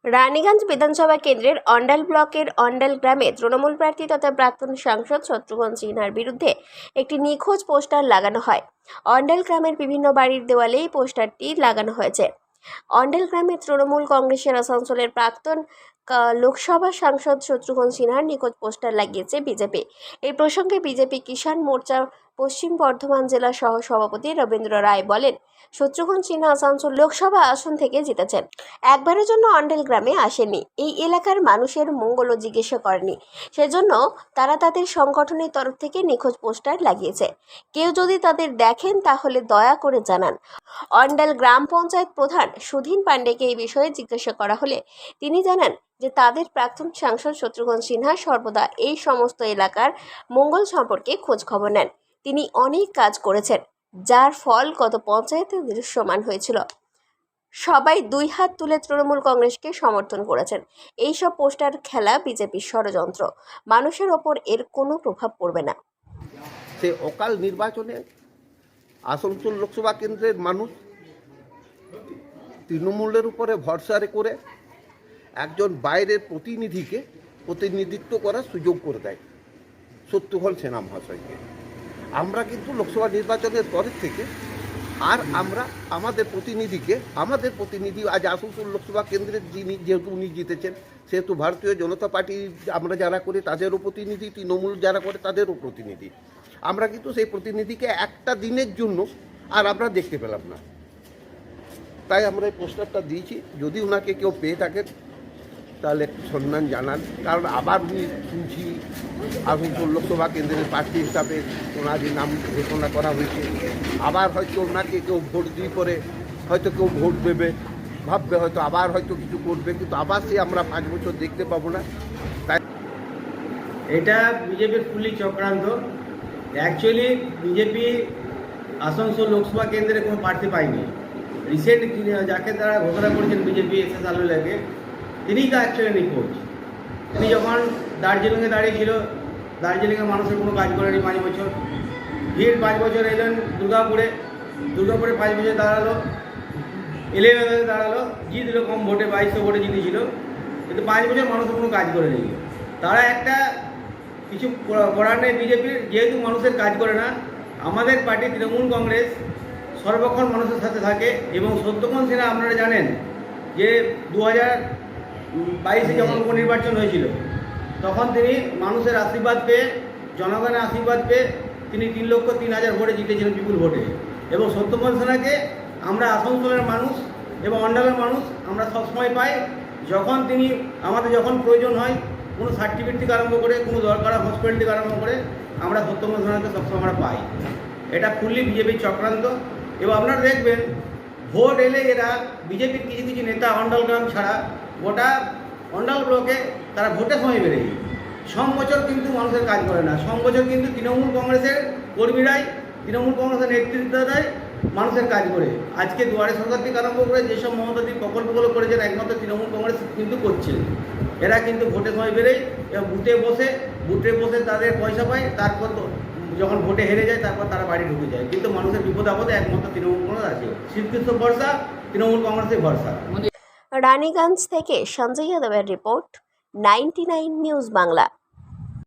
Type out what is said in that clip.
রানীগঞ্জ বিধানসভা কেন্দ্রের অন্ডাল ব্লকের অন্ডাল গ্রামে তৃণমূল প্রার্থী তথা প্রাক্তন সাংসদ শত্রুঘ্ন সিনহার বিরুদ্ধে একটি নিখোঁজ পোস্টার লাগানো হয়। অন্ডাল গ্রামের বিভিন্ন বাড়ির দেওয়ালে এই পোস্টারটি লাগানো হয়েছে। অন্ডাল গ্রামে তৃণমূল কংগ্রেসের আসানসোলের প্রাক্তন লোকসভা সাংসদ শত্রুঘ্ন সিনহার নিখোঁজ পোস্টার লাগিয়েছে বিজেপি। এই প্রসঙ্গে বিজেপি কিষাণ মোর্চা পশ্চিম বর্ধমান জেলা সহ সভাপতি রবীন্দ্র রায় বলেন, শত্রুঘ্ন সিনহা আসানসোল লোকসভা আসন থেকে জিতেছেন, একবারের জন্য অন্ডাল গ্রামে আসেনি, এই এলাকার মানুষের মঙ্গলও জিজ্ঞাসা করেনি, সেজন্য তারা তাদের সংগঠনের তরফ থেকে নিখোঁজ পোস্টার লাগিয়েছে। কেউ যদি তাদের দেখেন তাহলে দয়া করে জানান। অন্ডাল গ্রাম পঞ্চায়েত প্রধান সুধীন পাণ্ডেকে এই বিষয়ে জিজ্ঞাসা করা হলে তিনি জানান যে তাদের প্রাক্তন সাংসদ শত্রুঘ্ন সিনহা সর্বদা এই সমস্ত এলাকার মঙ্গল সম্পর্কে খোঁজ খবর নেন। তিনি অনেক কাজ করেছেন, যার ফল গত পঞ্চায়েতে দৃশ্যমান হয়েছিল। সবাই দুই হাত তুলে তৃণমূল কংগ্রেসকে সমর্থন করেছেন। এইসব পোস্টার খেলা বিজেপির ষড়যন্ত্র, মানুষের ওপর এর কোনো প্রভাব পড়বে না। সে অকাল নির্বাচনে আসানসোল লোকসভা কেন্দ্রের মানুষ তৃণমূলের উপরে ভরসা করে একজন বাইরের প্রতিনিধিকে প্রতিনিধিত্ব করার সুযোগ করে দেয় শত্রুঘ্ন সিনহা মহাশয়কে। আমরা কিন্তু লোকসভা নির্বাচনের পরের থেকে আর আমরা আমাদের প্রতিনিধি আজ আসানসোল লোকসভা কেন্দ্রের যিনি যেহেতু উনি জিতেছেন, সেহেতু ভারতীয় জনতা পার্টি আমরা যারা করি তাদেরও প্রতিনিধি, তৃণমূল যারা করে তাদেরও প্রতিনিধি। আমরা কিন্তু সেই প্রতিনিধিকে একটা দিনের জন্য আর আমরা দেখতে পেলাম না, তাই আমরা এই পোস্টারটা দিয়েছি। যদি ওনাকে কেউ পেয়ে থাকেন তাহলে একটু সম্মান জানান, কারণ আবার উনি শুনছি আসানসোল লোকসভা কেন্দ্রের প্রার্থী হিসাবে ওনারই নাম ঘোষণা করা হয়েছে। আবার হয়তো ওনাকে কেউ ভোট দিয়ে পরে হয়তো কেউ ভোট দেবে, ভাববে হয়তো আবার হয়তো কিছু করবে, কিন্তু আবার সে আমরা 5 বছর দেখতে পাবো না। তাই এটা বিজেপির ফুলি চক্রান্ত। অ্যাকচুয়ালি বিজেপি আসানসোল লোকসভা কেন্দ্রে কোনো প্রার্থী পায়নি। রিসেন্ট যাকে তারা ঘোষণা করেছেন বিজেপি এসএস আলুলাকে, তিনিই তো অ্যাকচুয়ালি নিখোঁজ। তিনি যখন দার্জিলিংয়ে দাঁড়িয়েছিল, দার্জিলিংয়ের মানুষের কোনো কাজ করেনি 5 বছর। ভিড় 5 বছর এলেন দুর্গাপুরে 5 বছর দাঁড়ালো, 11 দাঁড়ালো, জিতল কম ভোটে, 2200 ভোটে জিতেছিল, কিন্তু 5 বছর মানুষের কোনো কাজ করেনি। তারা একটা কিছু করার নেই বিজেপির, যেহেতু মানুষের কাজ করে না। আমাদের পার্টি তৃণমূল কংগ্রেস সর্বক্ষণ মানুষের সাথে থাকে, এবং শত্রুঘ্ন সিনহা আপনারা জানেন যে 2022-এ যখন উপনির্বাচন হয়েছিল তখন তিনি মানুষের আশীর্বাদ পেয়ে, জনগণের আশীর্বাদ পেয়ে তিনি 3,03,000 ভোটে জিতেছিলেন, বিপুল ভোটে। এবং শত্রুঘ্ন সিনহাকে আমরা আসানসোলের মানুষ এবং অন্ডালের মানুষ আমরা সবসময় পাই। যখন তিনি আমাদের যখন প্রয়োজন হয়, কোনো সার্টিফিকেট থেকে আরম্ভ করে, কোনো দরকার হসপিটাল থেকে আরম্ভ করে, আমরা শত্রুঘ্ন সিনহাকে সবসময় আমরা পাই। এটা ফুললি বিজেপির চক্রান্ত। এবং আপনারা দেখবেন ভোট এলে এরা বিজেপির কিছু কিছু নেতা অন্ডাল গ্রাম ছাড়া গোটা অন্ডাল ব্লকে তারা ভোটের সময় বেড়ে যায়। বছর কিন্তু মানুষের কাজ করে না। বছর কিন্তু তৃণমূল কংগ্রেসের কর্মীরাই, তৃণমূল কংগ্রেসের নেতৃত্ব দেয়, মানুষের কাজ করে। আজকে দুয়ারে সরকার থেকে আরম্ভ করে যেসব মমতাদি প্রকল্পগুলো করেছেন একমাত্র তৃণমূল কংগ্রেস কিন্তু করছে। এরা কিন্তু ভোটের সময় বেরোয় এবং বুথে বসে তাদের পয়সা পায়, তারপর যখন ভোটে হেরে যায় তারপর তারা বাড়ি ঢুকে যায়। কিন্তু মানুষের বিপদ আপদে একমাত্র তৃণমূল কংগ্রেস আছে। শ্রীকৃষ্ণ ভরসা, তৃণমূল কংগ্রেসের ভরসা। রানীগঞ্জ থেকে সঞ্জয় যাদবের রিপোর্ট, 99 নিউজ বাংলা।